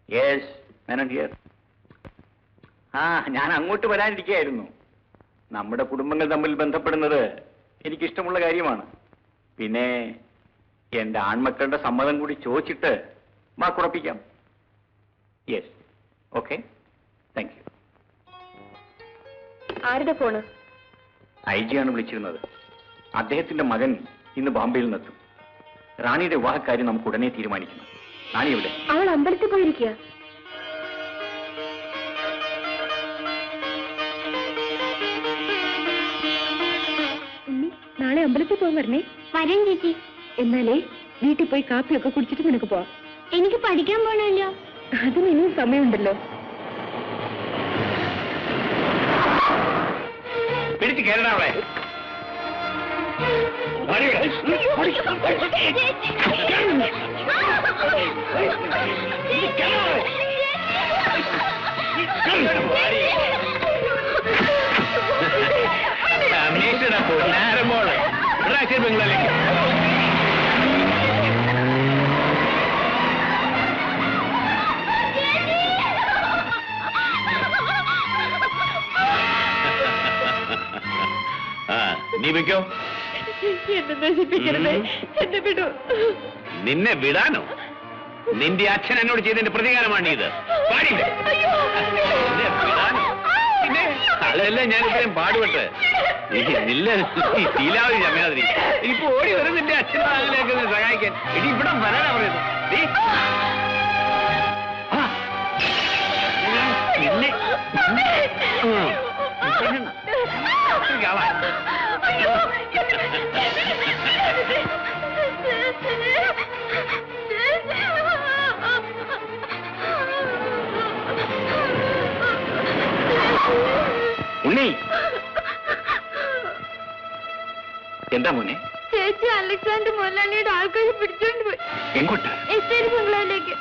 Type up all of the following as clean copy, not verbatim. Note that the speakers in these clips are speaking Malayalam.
Yes Menon here. ആ, ഞാൻ അങ്ങോട്ട് വരാനിരിക്കുകയായിരുന്നു. നമ്മുടെ കുടുംബങ്ങൾ തമ്മിൽ ബന്ധപ്പെടുന്നത് എനിക്കിഷ്ടമുള്ള കാര്യമാണ്. പിന്നെ എന്റെ ആൺമക്കളുടെ സമ്മതം കൂടി ചോദിച്ചിട്ട് വാക്കുറപ്പിക്കാം. Yes, okay, thank you. ആരുടെ ഫോണ്? IG ആണ് വിളിച്ചിരുന്നത്. അദ്ദേഹത്തിന്റെ മകൻ ഇന്ന് ബോംബെയിൽ നിന്നെത്തും. റാണിയുടെ വിവാഹക്കാര്യം നമുക്ക് ഉടനെ തീരുമാനിക്കണം. റാണി എവിടെ? അവൾ അമ്പലത്തിൽ പോയിരിക്കുക. നാളെ അമ്പലത്തിൽ പോകാൻ വരണേ. വരാൻ ചേച്ചി. എന്നാലേ വീട്ടിൽ പോയി കാപ്പിയൊക്കെ കുടിച്ചിട്ട് നിനക്ക് പോവാം. എനിക്ക് പഠിക്കാൻ പോണല്ലോ. അതിന് ഇനിയും സമയമുണ്ടല്ലോ. പിടിച്ച് കേരള അവളെ. നേരമോള് ബംഗ്ലാലേക്ക്. നീ വെക്കോ. എന്നെ നശിപ്പിക്കരുത്, എന്നെ വിടൂ. നിന്നെ വിടാനോ? നിന്റെ അച്ഛൻ എന്നോട് ചെയ്തതിന്റെ പ്രതികാരമാണ് ഇത്. അതല്ല ഞാൻ ഇത്രയും പാടുപെട്ട് ശീലാവധി ചമയാതിരി ഇപ്പൊ ഓടി വരും നിന്റെ അച്ഛൻ അതിലേക്ക് സഹായിക്കാൻ. ഇനി ഇവിടെ വരാനാ പറയുന്നത്. ഉണ്ണി, എന്താ മോനെ? ചേച്ചി അലക്സാണ്ടർ മുതലാളിയുടെ ആൾക്കാരെ പിടിച്ചോണ്ട് പോയി. എങ്ങോട്ട്? എസ്റ്റേറ്റ് ബംഗ്ലാവിലേക്ക്.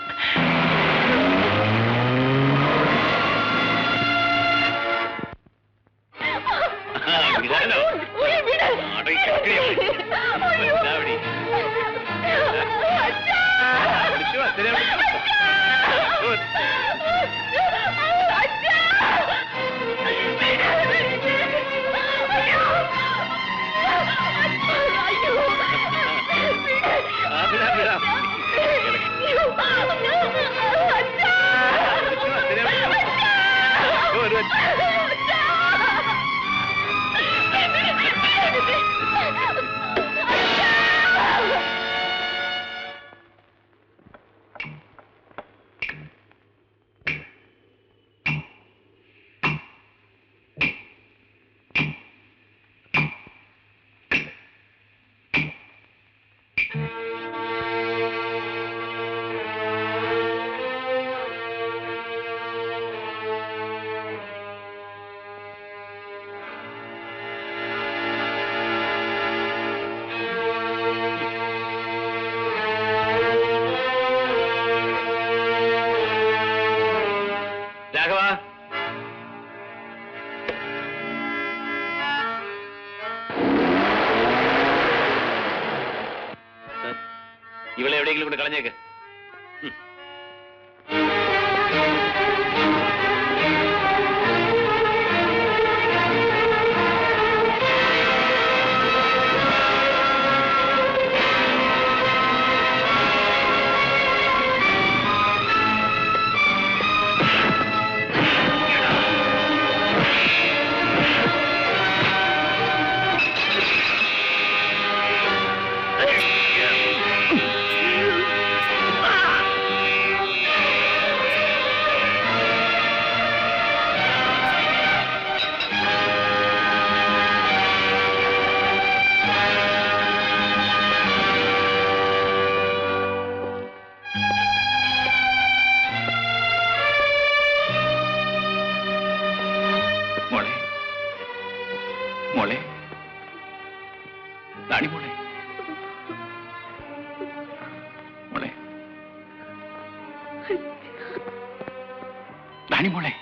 ഇവളെ എവിടെയെങ്കിലും കൂടെ കളഞ്ഞേക്ക്. മോളെ, റാണി മോളെ, മോളെ, റാണി മോളെ.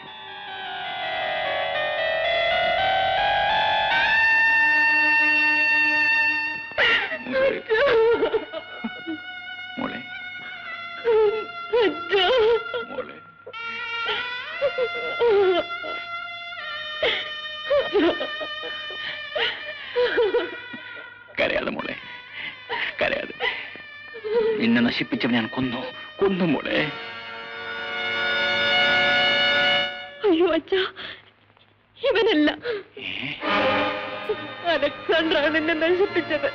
മോളെ, മോളെ. നിന്നെ നശിപ്പിച്ചവൻ ഞാൻ കൊന്നു മോളെ. അയ്യോ അച്ഛാ, ഇവനല്ല, അലക്സാണ്ടറാണ് എന്നെ നശിപ്പിച്ചത്.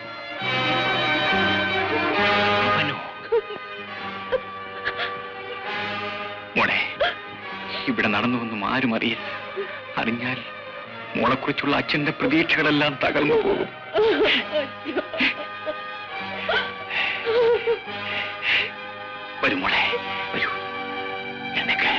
മോളെ, ഇവിടെ നടന്നുവെന്നും ആരും അറിയില്ല. അറിഞ്ഞാൽ മോളെക്കുറിച്ചുള്ള അച്ഛന്റെ പ്രതീക്ഷകളെല്ലാം തകർന്നു പോകും. വരൂ മോളെ, വരൂ. എന്നൊക്കെ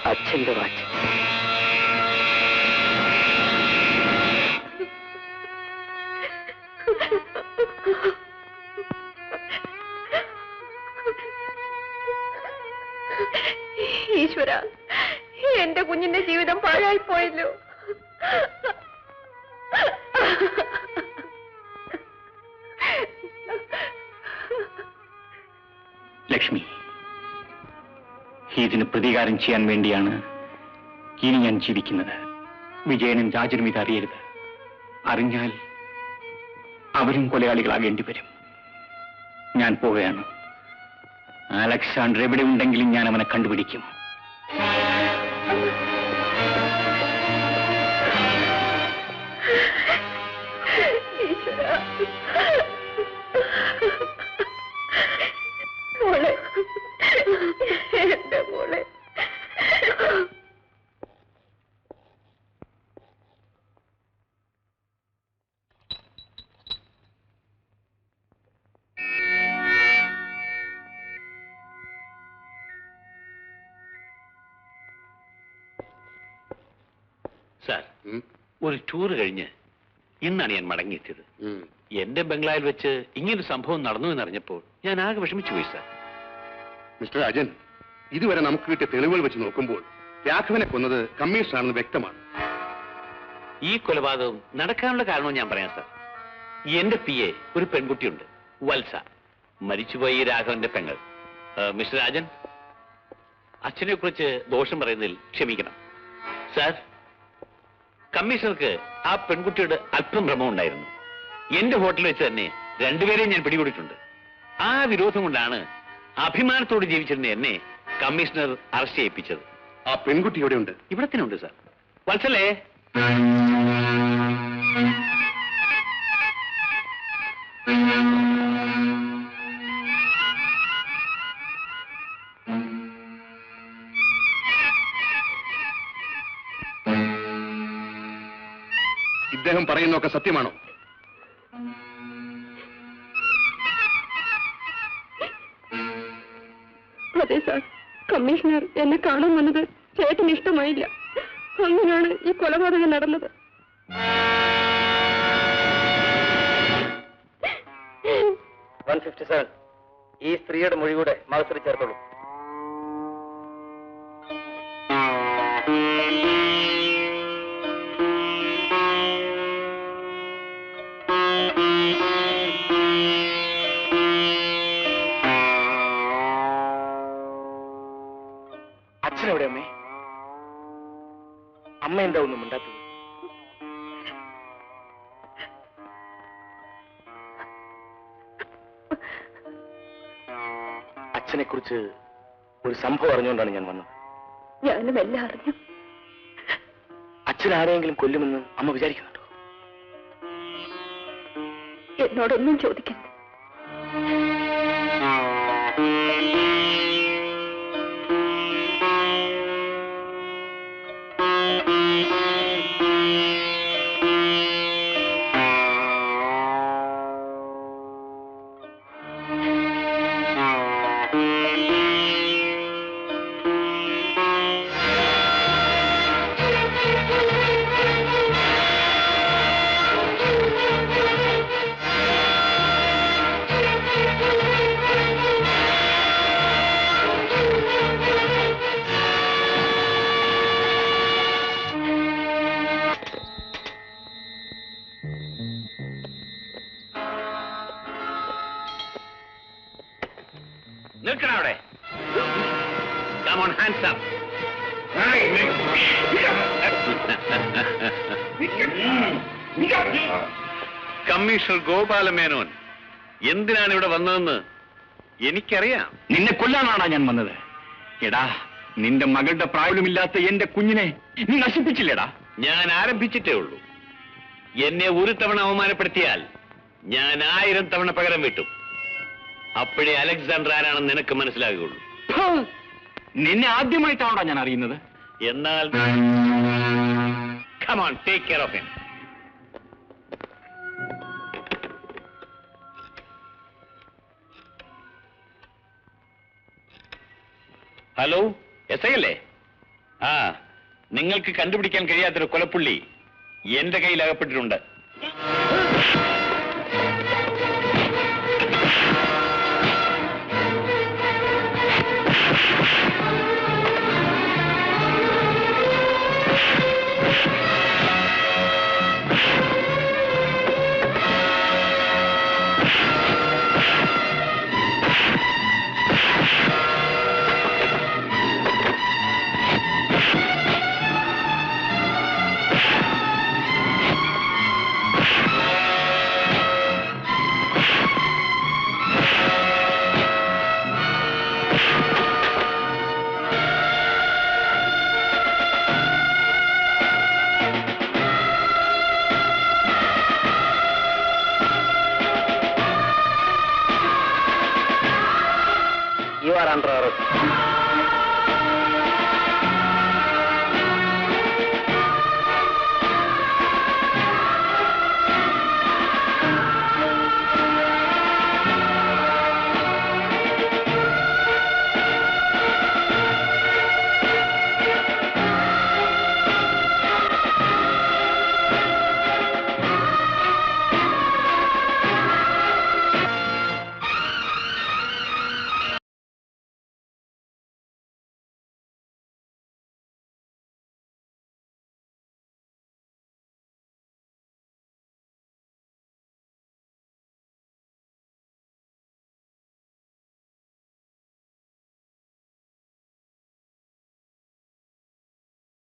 അച്ഛന്റെ വാച്ച്. ഈശ്വര, എന്റെ കുഞ്ഞിന്റെ ജീവിതം പാഴായി പോയല്ലോ. ലക്ഷ്മി, ഇതിന് പ്രതികാരം ചെയ്യാൻ വേണ്ടിയാണ് ഇനി ഞാൻ ജീവിക്കുന്നത്. വിജയനും രാജനും ഇത് അറിയരുത്. അറിഞ്ഞാൽ അവരും കൊലയാളികളാകേണ്ടി വരും. ഞാൻ പോവുകയാണ്. അലക്സാണ്ടർ എവിടെ ഉണ്ടെങ്കിലും ഞാൻ അവനെ കണ്ടുപിടിക്കും. മോളെ, എന്റെ മോളെ. സാർ, ഒരു ടൂർ കഴിഞ്ഞ് ഇന്നാണ് ഞാൻ മടങ്ങിയെത്തിയത്. എന്റെ ബംഗ്ലാവിൽ വെച്ച് ഇങ്ങനൊരു സംഭവം നടന്നു എന്നറിഞ്ഞപ്പോൾ ഞാൻ ആകെ വിഷമിച്ചു പോയി സാർ. മിസ്റ്റർ രാജൻ, ഇതുവരെ നമുക്ക് കിട്ടിയ തെളിവുകൾ വെച്ച് നോക്കുമ്പോൾ രാഘവനെ കൊന്നത് കമ്മീഷണറാണെന്ന് വ്യക്തമാണ്. ഈ കൊലപാതകം നടക്കാനുള്ള കാരണവും ഞാൻ പറയാം സാർ. എന്റെ PA ഒരു പെൺകുട്ടിയുണ്ട്, വത്സ, മരിച്ചുപോയി രാഘവന്റെ പെങ്ങൾ. മിസ്റ്റർ രാജൻ, അച്ഛനെ കുറിച്ച് ദോഷം പറയുന്നതിൽ ക്ഷമിക്കണം സാർ. കമ്മീഷണർക്ക് ആ പെൺകുട്ടിയുടെ അല്പം ഭ്രമം ഉണ്ടായിരുന്നു. എന്റെ ഹോട്ടലിൽ വെച്ച് തന്നെ രണ്ടുപേരെയും ഞാൻ പിടികൂടിയിട്ടുണ്ട്. ആ വിരോധം കൊണ്ടാണ് അഭിമാനത്തോട് ജീവിച്ചിരുന്ന എന്നെ കമ്മീഷണർ അറസ്റ്റ് ചെയ്യിപ്പിച്ചത്. ആ പെൺകുട്ടി എവിടെയുണ്ട്? ഇവിടെ തന്നെ ഉണ്ട് സാർ. വത്സലേ, ഇദ്ദേഹം പറയുന്നതൊക്കെ സത്യമാണോ? അതെ സാർ, കമ്മീഷണർ എന്നെ കാണാൻ വന്നത് ചേട്ടന് ഇഷ്ടമായില്ല. അങ്ങനെയാണ് ഈ കൊലപാതകം നടന്നത്. ഈ സ്ത്രീയുടെ മൊഴി കൂടെ മത്സരി ചേർത്തോളൂ. അച്ഛനെവിടെ അമ്മേ? അമ്മ എന്താ ഒന്നും മിണ്ടാത്തത്? അച്ഛനെ കുറിച്ച് ഒരു സംഭവം അറിഞ്ഞുകൊണ്ടാണ് ഞാൻ വന്നത്. ഞാനും എല്ലാം അറിഞ്ഞു. അച്ഛൻ ആരെയെങ്കിലും കൊല്ലുമെന്ന് അമ്മ വിചാരിക്കുന്നുണ്ടോ? എന്നോടൊന്നും ചോദിക്കരുത്. നിൽക്കണ അവിടെ. Come on, hands up. Commissioner Gopala Menon എന്തിനാണ് ഇവിടെ വന്നതെന്ന് എനിക്കറിയാം. നിന്നെ കൊല്ലാനാണ് ഞാൻ വന്നത്. എടാ, നിന്റെ മകളുടെ പ്രായമില്ലാത്ത എന്റെ കുഞ്ഞിനെ നീ നശിപ്പിച്ചില്ലേടാ? ഞാൻ ആരംഭിച്ചിട്ടേ ഉള്ളൂ. എന്നെ ഒരു തവണ അവമാനപ്പെടുത്തിയാൽ ഞാൻ 1000 തവണ പകരം വീട്ടും. അപ്പോഴേ അലക്സാണ്ടർ ആരാണെന്ന് നിനക്ക് മനസ്സിലാകുകയുള്ളൂ. നിന്നെ ആദ്യമായിട്ടാണോ ഞാൻ അറിയുന്നത്? എന്നാൽ come on, take care of him. Hello, S I അല്ലേ? ആ, നിങ്ങൾക്ക് കണ്ടുപിടിക്കാൻ കഴിയാത്തൊരു കൊലപ്പുള്ളി എന്റെ കയ്യിൽ അകപ്പെട്ടിട്ടുണ്ട്. You are under arrest.